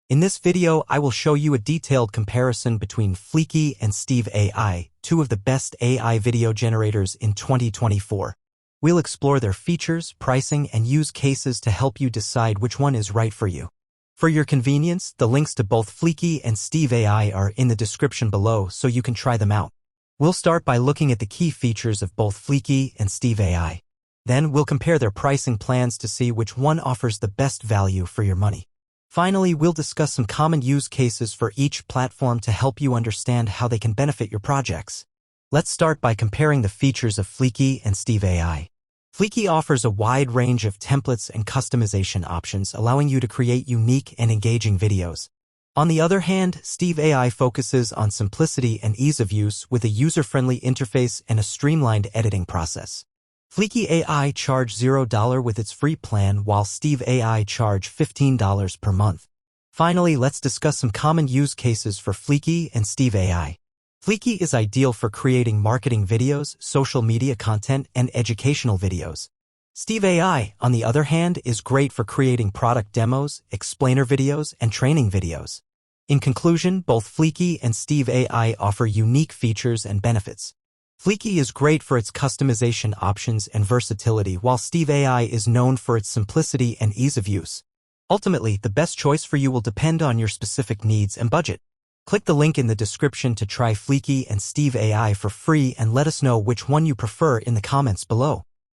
In this video, I will show you a detailed comparison between Fliki and Steve AI, two of the best AI video generators in 2024. We'll explore their features, pricing, and use cases to help you decide which one is right for you. For your convenience, the links to both Fliki and Steve AI are in the description below so you can try them out. We'll start by looking at the key features of both Fliki and Steve AI. Then we'll compare their pricing plans to see which one offers the best value for your money. Finally, we'll discuss some common use cases for each platform to help you understand how they can benefit your projects. Let's start by comparing the features of Fliki and Steve AI. Fliki offers a wide range of templates and customization options, allowing you to create unique and engaging videos. On the other hand, Steve AI focuses on simplicity and ease of use with a user-friendly interface and a streamlined editing process. Fliki AI charge $0 with its free plan, while Steve AI charge $15 per month. Finally, let's discuss some common use cases for Fliki and Steve AI. Fliki is ideal for creating marketing videos, social media content, and educational videos. Steve AI, on the other hand, is great for creating product demos, explainer videos, and training videos. In conclusion, both Fliki and Steve AI offer unique features and benefits. Fliki is great for its customization options and versatility, while Steve AI is known for its simplicity and ease of use. Ultimately, the best choice for you will depend on your specific needs and budget. Click the link in the description to try Fliki and Steve AI for free and let us know which one you prefer in the comments below.